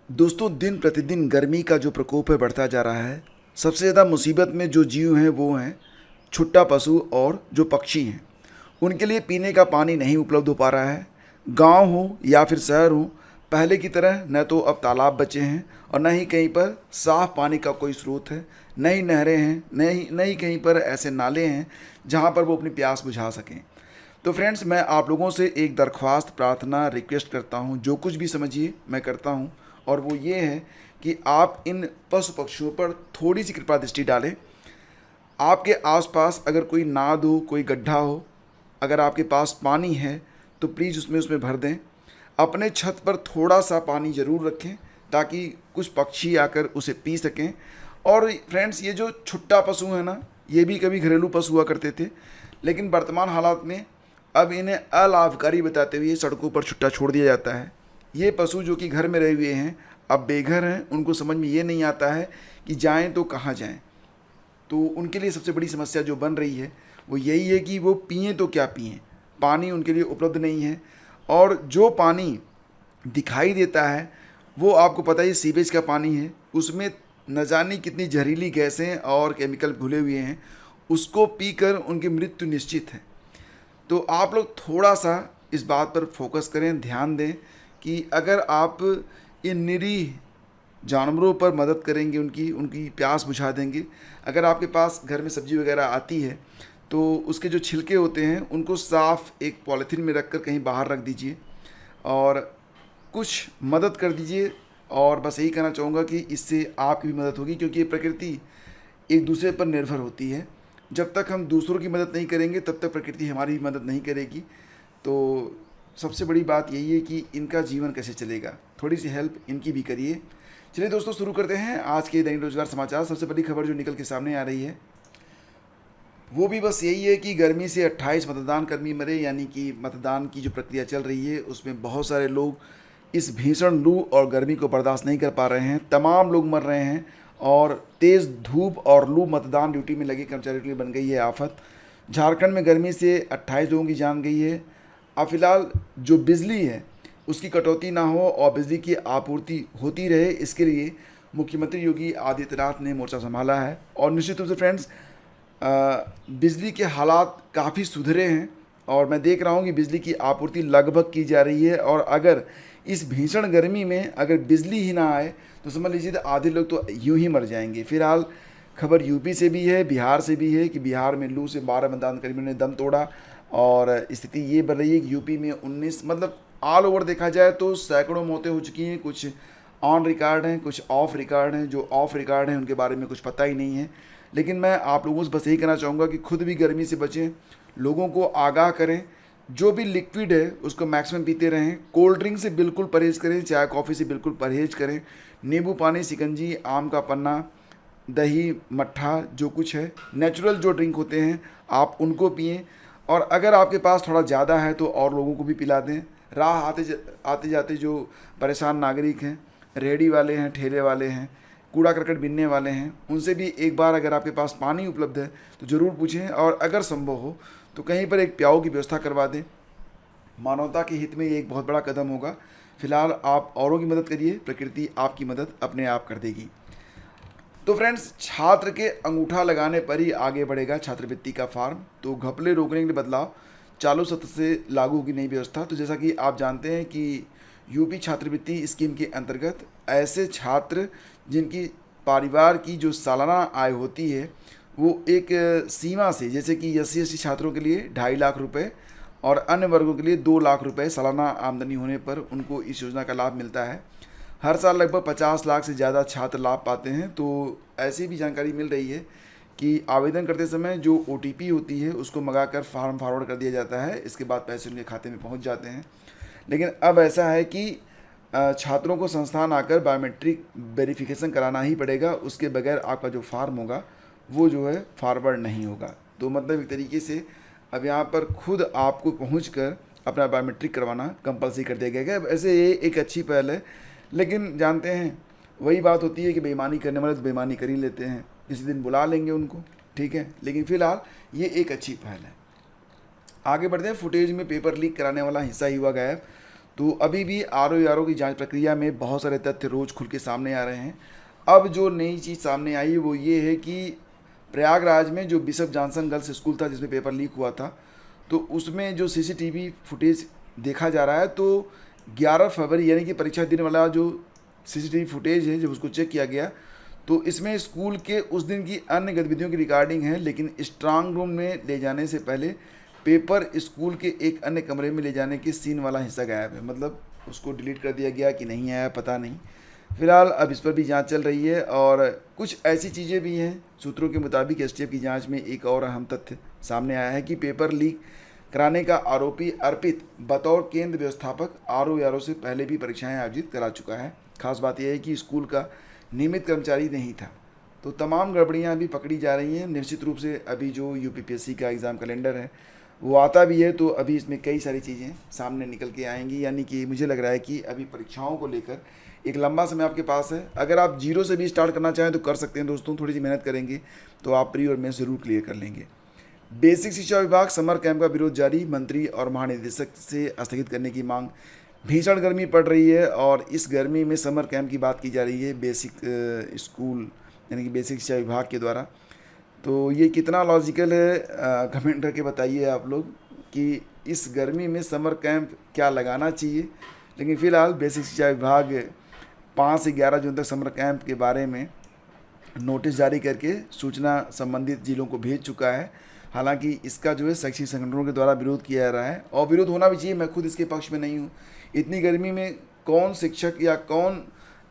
दोस्तों, दिन प्रतिदिन गर्मी का जो प्रकोप है बढ़ता जा रहा है। सबसे ज़्यादा मुसीबत में जो जीव हैं वो हैं छुट्टा पशु और जो पक्षी हैं। उनके लिए पीने का पानी नहीं उपलब्ध हो पा रहा है। गांव हो या फिर शहर हो, पहले की तरह न तो अब तालाब बचे हैं और न ही कहीं पर साफ़ पानी का कोई स्रोत है, न ही नहरें हैं, न ही कहीं पर ऐसे नाले हैं जहाँ पर वो अपनी प्यास बुझा सकें। तो फ्रेंड्स, मैं आप लोगों से एक दरख्वास्त, प्रार्थना, रिक्वेस्ट करता हूँ, जो कुछ भी समझिए मैं करता हूँ। और वो ये है कि आप इन पशु पक्षियों पर थोड़ी सी कृपा दृष्टि डालें। आपके आसपास अगर कोई नाद हो, कोई गड्ढा हो, अगर आपके पास पानी है तो प्लीज़ उसमें भर दें। अपने छत पर थोड़ा सा पानी ज़रूर रखें ताकि कुछ पक्षी आकर उसे पी सकें। और फ्रेंड्स, ये जो छुट्टा पशु है ना, ये भी कभी घरेलू पशु हुआ करते थे, लेकिन वर्तमान हालात में अब इन्हें अलाभकारी बताते हुए सड़कों पर छुट्टा छोड़ दिया जाता है। ये पशु जो कि घर में रहे हुए हैं अब बेघर हैं, उनको समझ में ये नहीं आता है कि जाएं तो कहाँ जाएं। तो उनके लिए सबसे बड़ी समस्या जो बन रही है वो यही है कि वो पिएँ तो क्या पिएँ। पानी उनके लिए उपलब्ध नहीं है। और जो पानी दिखाई देता है वो आपको पता ही सीवेज का पानी है, उसमें न जाने कितनी जहरीली गैसें और केमिकल घुले हुए हैं। उसको पीकर उनकी मृत्यु निश्चित है। तो आप लोग थोड़ा सा इस बात पर फोकस करें, ध्यान दें कि अगर आप इन निरीह जानवरों पर मदद करेंगे, उनकी उनकी प्यास बुझा देंगे। अगर आपके पास घर में सब्जी वगैरह आती है तो उसके जो छिलके होते हैं उनको साफ़ एक पॉलीथीन में रख कर कहीं बाहर रख दीजिए और कुछ मदद कर दीजिए। और बस यही कहना चाहूँगा कि इससे आपकी भी मदद होगी, क्योंकि ये प्रकृति एक दूसरे पर निर्भर होती है। जब तक हम दूसरों की मदद नहीं करेंगे तब तक प्रकृति हमारी भी मदद नहीं करेगी। तो सबसे बड़ी बात यही है कि इनका जीवन कैसे चलेगा, थोड़ी सी हेल्प इनकी भी करिए। चलिए दोस्तों, शुरू करते हैं आज के दैनिक रोजगार समाचार। सबसे पहली खबर जो निकल के सामने आ रही है वो भी बस यही है कि गर्मी से 28 मतदान कर्मी मरे, यानी कि मतदान की जो प्रक्रिया चल रही है उसमें बहुत सारे लोग इस भीषण लू और गर्मी को बर्दाश्त नहीं कर पा रहे हैं। तमाम लोग मर रहे हैं और तेज़ धूप और लू मतदान ड्यूटी में लगे कर्मचारियों के लिए बन गई है आफत। झारखंड में गर्मी से 28 लोगों की जान गई है। अब फिलहाल जो बिजली है उसकी कटौती ना हो और बिजली की आपूर्ति होती रहे, इसके लिए मुख्यमंत्री योगी आदित्यनाथ ने मोर्चा संभाला है। और निश्चित रूप से फ्रेंड्स, बिजली के हालात काफ़ी सुधरे हैं और मैं देख रहा हूँ कि बिजली की आपूर्ति लगभग की जा रही है। और अगर इस भीषण गर्मी में अगर बिजली ही ना आए तो समझ लीजिए तो आधे लोग तो यूं ही मर जाएंगे। फिलहाल खबर यूपी से भी है, बिहार से भी है कि बिहार में लू से 12 मतदान कर्मियों ने दम तोड़ा। और स्थिति ये बन रही है कि यूपी में 19, मतलब ऑल ओवर देखा जाए तो सैकड़ों मौतें हो चुकी हैं। कुछ ऑन रिकॉर्ड हैं, कुछ ऑफ रिकॉर्ड हैं। जो ऑफ रिकॉर्ड हैं उनके बारे में कुछ पता ही नहीं है। लेकिन मैं आप लोगों से बस यही कहना चाहूँगा कि खुद भी गर्मी से बचें, लोगों को आगाह करें। जो भी लिक्विड है उसको मैक्सिमम पीते रहें। कोल्ड ड्रिंक से बिल्कुल परहेज़ करें, चाय कॉफ़ी से बिल्कुल परहेज़ करें। नींबू पानी, शिकंजी, आम का पन्ना, दही, मट्ठा, जो कुछ है नेचुरल जो ड्रिंक होते हैं आप उनको पिएं। और अगर आपके पास थोड़ा ज़्यादा है तो और लोगों को भी पिला दें। राह आते जाते जो परेशान नागरिक हैं, रेहड़ी वाले हैं, ठेले वाले हैं, कूड़ा करकट बीनने वाले हैं, उनसे भी एक बार अगर आपके पास पानी उपलब्ध है तो ज़रूर पूछें और अगर संभव हो तो कहीं पर एक प्याऊ की व्यवस्था करवा दें। मानवता के हित में ये एक बहुत बड़ा कदम होगा। फिलहाल आप औरों की मदद करिए, प्रकृति आपकी मदद अपने आप कर देगी। तो फ्रेंड्स, छात्र के अंगूठा लगाने पर ही आगे बढ़ेगा छात्रवृत्ति का फार्म। तो घपले रोकने के लिए बदलाव, चालू सत्र से लागू होगी नई व्यवस्था। तो जैसा कि आप जानते हैं कि यूपी छात्रवृत्ति स्कीम के अंतर्गत ऐसे छात्र जिनकी परिवार की जो सालाना आय होती है वो एक सीमा से, जैसे कि SC/ST छात्रों के लिए 2.5 लाख रुपए और अन्य वर्गों के लिए 2 लाख रुपए सालाना आमदनी होने पर उनको इस योजना का लाभ मिलता है। हर साल लगभग 50 लाख से ज़्यादा छात्र लाभ पाते हैं। तो ऐसी भी जानकारी मिल रही है कि आवेदन करते समय जो OTP होती है उसको मंगाकर फॉर्म फॉरवर्ड कर दिया जाता है, इसके बाद पैसे उनके खाते में पहुंच जाते हैं। लेकिन अब ऐसा है कि छात्रों को संस्थान आकर बायोमेट्रिक वेरिफिकेशन कराना ही पड़ेगा, उसके बगैर आपका जो फार्म होगा वो जो है फॉरवर्ड नहीं होगा। तो मतलब एक तरीके से अब यहाँ पर खुद आपको पहुँचकर अपना बायोमेट्रिक करवाना कंपलसरी कर दिया गया है। ऐसे ये एक अच्छी पहल है, लेकिन जानते हैं वही बात होती है कि बेईमानी करने वाले तो बेईमानी कर ही लेते हैं। किसी दिन बुला लेंगे उनको, ठीक है, लेकिन फ़िलहाल ये एक अच्छी पहल है। आगे बढ़ते हैं। फुटेज में पेपर लीक कराने वाला हिस्सा ही हुआ गायब। तो अभी भी RO की जांच प्रक्रिया में बहुत सारे तथ्य रोज़ खुल के सामने आ रहे हैं। अब जो नई चीज़ सामने आई वो ये है कि प्रयागराज में जो बिशप जॉनसन गर्ल्स स्कूल था जिसमें पेपर लीक हुआ था, तो उसमें जो CCTV फुटेज देखा जा रहा है, तो 11 फरवरी यानी कि परीक्षा देने वाला जो CCTV फुटेज है जब उसको चेक किया गया, तो इसमें स्कूल के उस दिन की अन्य गतिविधियों की रिकॉर्डिंग है, लेकिन स्ट्रांग रूम में ले जाने से पहले पेपर स्कूल के एक अन्य कमरे में ले जाने के सीन वाला हिस्सा गायब है। मतलब उसको डिलीट कर दिया गया कि नहीं आया पता नहीं। फिलहाल अब इस पर भी जांच चल रही है और कुछ ऐसी चीज़ें भी हैं। सूत्रों के मुताबिक STF की जांच में एक और अहम तथ्य सामने आया है कि पेपर लीक कराने का आरोपी अर्पित बतौर केंद्र व्यवस्थापक RO से पहले भी परीक्षाएं आयोजित करा चुका है। खास बात यह है कि स्कूल का नियमित कर्मचारी नहीं था। तो तमाम गड़बड़ियाँ अभी पकड़ी जा रही हैं। निश्चित रूप से अभी जो UPPSC का एग्ज़ाम कैलेंडर है वो आता भी है, तो अभी इसमें कई सारी चीज़ें सामने निकल के आएंगी। यानी कि मुझे लग रहा है कि अभी परीक्षाओं को लेकर एक लंबा समय आपके पास है। अगर आप जीरो से भी स्टार्ट करना चाहें तो कर सकते हैं दोस्तों। थोड़ी सी मेहनत करेंगे तो आप प्री और मेंस ज़रूर क्लियर कर लेंगे। बेसिक शिक्षा विभाग समर कैंप का विरोध जारी। मंत्री और महानिदेशक से स्थगित करने की मांग। भीषण गर्मी पड़ रही है और इस गर्मी में समर कैंप की बात की जा रही है बेसिक स्कूल यानी कि बेसिक शिक्षा विभाग के द्वारा। तो ये कितना लॉजिकल है, कमेंट करके बताइए आप लोग कि इस गर्मी में समर कैंप क्या लगाना चाहिए। लेकिन फ़िलहाल बेसिक शिक्षा विभाग 5 से 11 जून तक समर कैंप के बारे में नोटिस जारी करके सूचना संबंधित जिलों को भेज चुका है। हालांकि इसका जो है शैक्षिक संगठनों के द्वारा विरोध किया जा रहा है और विरोध होना भी चाहिए। मैं खुद इसके पक्ष में नहीं हूँ। इतनी गर्मी में कौन शिक्षक या कौन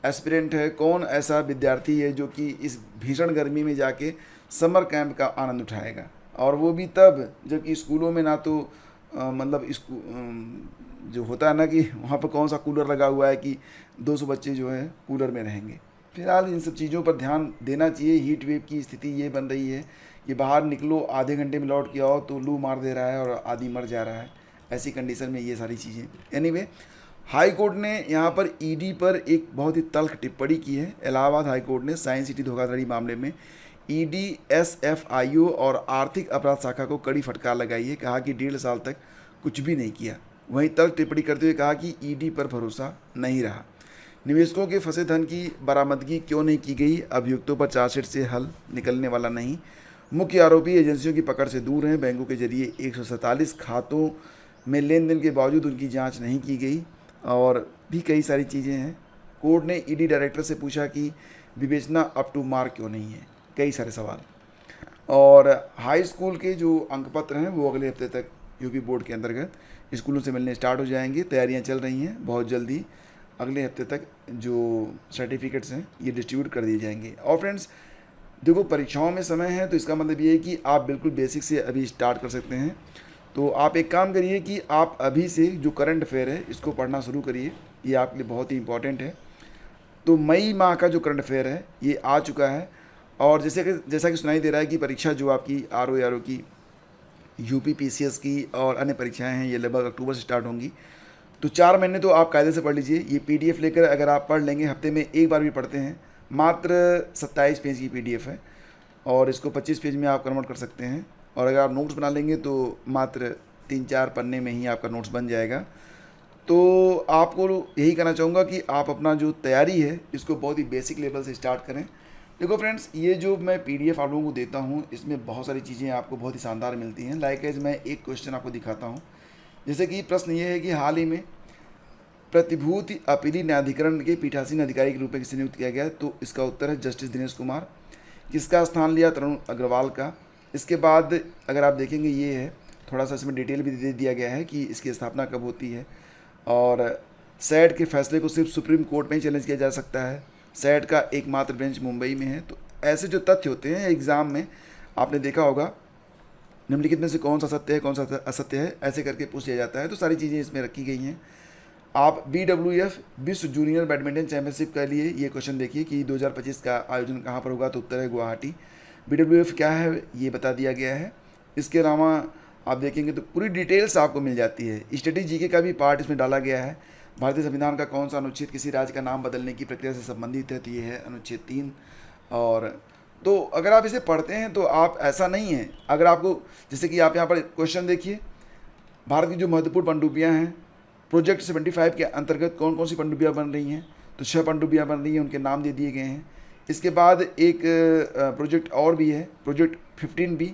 एस्पिरेंट है, कौन ऐसा विद्यार्थी है जो कि इस भीषण गर्मी में जाके समर कैंप का आनंद उठाएगा, और वो भी तब जबकि स्कूलों में ना तो मतलब जो होता है ना कि वहाँ पर कौन सा कूलर लगा हुआ है कि 200 बच्चे जो है कूलर में रहेंगे। फिलहाल इन सब चीज़ों पर ध्यान देना चाहिए। हीट वेव की स्थिति ये बन रही है कि बाहर निकलो आधे घंटे में लौट के आओ तो लू मार दे रहा है और आदमी मर जा रहा है। ऐसी कंडीशन में ये सारी चीज़ें एनीवे हाई कोर्ट ने यहाँ पर ED पर एक बहुत ही तल्ख टिप्पणी की है। इलाहाबाद हाई कोर्ट ने साइंस सिटी धोखाधड़ी मामले में ED SFIO और आर्थिक अपराध शाखा को कड़ी फटकार लगाई है। कहा कि 1.5 साल तक कुछ भी नहीं किया। वहीं तल्ख टिप्पणी करते हुए कहा कि ED पर भरोसा नहीं रहा। निवेशकों के फंसे धन की बरामदगी क्यों नहीं की गई, अभियुक्तों पर चार्जशीट से हल निकलने वाला नहीं। मुख्य आरोपी एजेंसियों की पकड़ से दूर हैं। बैंकों के जरिए 147 खातों में लेन देन के बावजूद उनकी जांच नहीं की गई और भी कई सारी चीज़ें हैं। कोर्ट ने ED डायरेक्टर से पूछा कि विवेचना अप टू मार्क क्यों नहीं है, कई सारे सवाल। और हाई स्कूल के जो अंक पत्र हैं वो अगले हफ्ते तक UP बोर्ड के अंतर्गत स्कूलों से मिलने स्टार्ट हो जाएंगे। तैयारियां चल रही हैं। बहुत जल्दी अगले हफ्ते तक जो सर्टिफिकेट्स हैं ये डिस्ट्रीब्यूट कर दिए जाएंगे। और फ्रेंड्स देखो, परीक्षाओं में समय है तो इसका मतलब ये है कि आप बिल्कुल बेसिक से अभी स्टार्ट कर सकते हैं। तो आप एक काम करिए कि आप अभी से जो करंट अफेयर है इसको पढ़ना शुरू करिए। ये आपके लिए बहुत ही इंपॉर्टेंट है। तो मई माह का जो करंट अफेयर है ये आ चुका है और जैसा कि सुनाई दे रहा है कि परीक्षा जो आपकी RO की, UPPCS की और अन्य परीक्षाएं हैं ये लगभग अक्टूबर से स्टार्ट होंगी। तो 4 महीने तो आप कायदे से पढ़ लीजिए। ये PDF लेकर अगर आप पढ़ लेंगे, हफ्ते में एक बार भी पढ़ते हैं, मात्र 27 पेज की PDF है और इसको 25 पेज में आप कन्वर्ट कर सकते हैं। और अगर आप नोट्स बना लेंगे तो मात्र 3-4 पन्ने में ही आपका नोट्स बन जाएगा। तो आपको यही कहना चाहूँगा कि आप अपना जो तैयारी है इसको बहुत ही बेसिक लेवल से स्टार्ट करें। देखो फ्रेंड्स, ये जो मैं PDF आप लोगों को देता हूँ इसमें बहुत सारी चीज़ें आपको बहुत ही शानदार मिलती हैं। लाइक मैं एक क्वेश्चन आपको दिखाता हूँ। जैसे कि प्रश्न ये है कि हाल ही में प्रतिभूति अपीली न्यायाधिकरण के पीठासीन अधिकारी के रूप में किसे नियुक्त किया गया, तो इसका उत्तर है जस्टिस दिनेश कुमार। किसका स्थान लिया, तरुण अग्रवाल का। इसके बाद अगर आप देखेंगे ये है, थोड़ा सा इसमें डिटेल भी दे दिया गया है कि इसकी स्थापना कब होती है और सैट के फैसले को सिर्फ सुप्रीम कोर्ट में ही चैलेंज किया जा सकता है। सैट का एकमात्र बेंच मुंबई में है। तो ऐसे जो तथ्य होते हैं एग्ज़ाम में आपने देखा होगा, निम्नलिखित में से कौन सा सत्य है कौन सा असत्य है, ऐसे करके पूछ लिया जाता है। तो सारी चीज़ें इसमें रखी गई हैं। आप BWF विश्व जूनियर बैडमिंटन चैंपियनशिप के लिए ये क्वेश्चन देखिए कि 2025 का आयोजन कहाँ पर होगा, तो उत्तर है गुवाहाटी। BWF क्या है ये बता दिया गया है। इसके अलावा आप देखेंगे तो पूरी डिटेल्स आपको मिल जाती है। स्टैटिक GK का भी पार्ट इसमें डाला गया है। भारतीय संविधान का कौन सा अनुच्छेद किसी राज्य का नाम बदलने की प्रक्रिया से संबंधित है, तो ये है अनुच्छेद 3। और तो अगर आप इसे पढ़ते हैं तो आप, ऐसा नहीं है, अगर आपको जैसे कि आप यहाँ पर क्वेश्चन देखिए, भारत की जो महत्वपूर्ण पनडुब्बियाँ हैं प्रोजेक्ट 75 के अंतर्गत कौन कौन सी पनडुब्बियाँ बन रही हैं, तो 6 पनडुब्बियाँ बन रही हैं, उनके नाम दे दिए गए हैं। इसके बाद एक प्रोजेक्ट और भी है, प्रोजेक्ट 15 भी।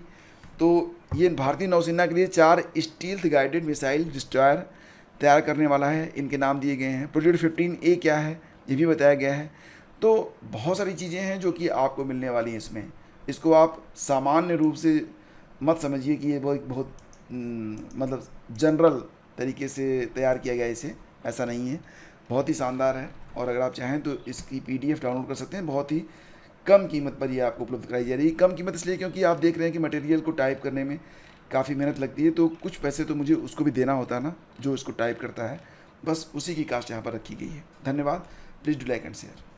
तो ये भारतीय नौसेना के लिए 4 स्टील्थ गाइडेड मिसाइल डिस्ट्रॉयर तैयार करने वाला है, इनके नाम दिए गए हैं। प्रोजेक्ट 15A क्या है ये भी बताया गया है। तो बहुत सारी चीज़ें हैं जो कि आपको मिलने वाली हैं इसमें। इसको आप सामान्य रूप से मत समझिए कि ये बहुत मतलब जनरल तरीके से तैयार किया गया है इसे, ऐसा नहीं है। बहुत ही शानदार है और अगर आप चाहें तो इसकी PDF डाउनलोड कर सकते हैं। बहुत ही कम कीमत पर ये आपको उपलब्ध कराई जा रही है। कम कीमत इसलिए क्योंकि आप देख रहे हैं कि मटेरियल को टाइप करने में काफ़ी मेहनत लगती है, तो कुछ पैसे तो मुझे उसको भी देना होता है ना, जो इसको टाइप करता है। बस उसी की कास्ट यहाँ पर रखी गई है। धन्यवाद। Please do like and share.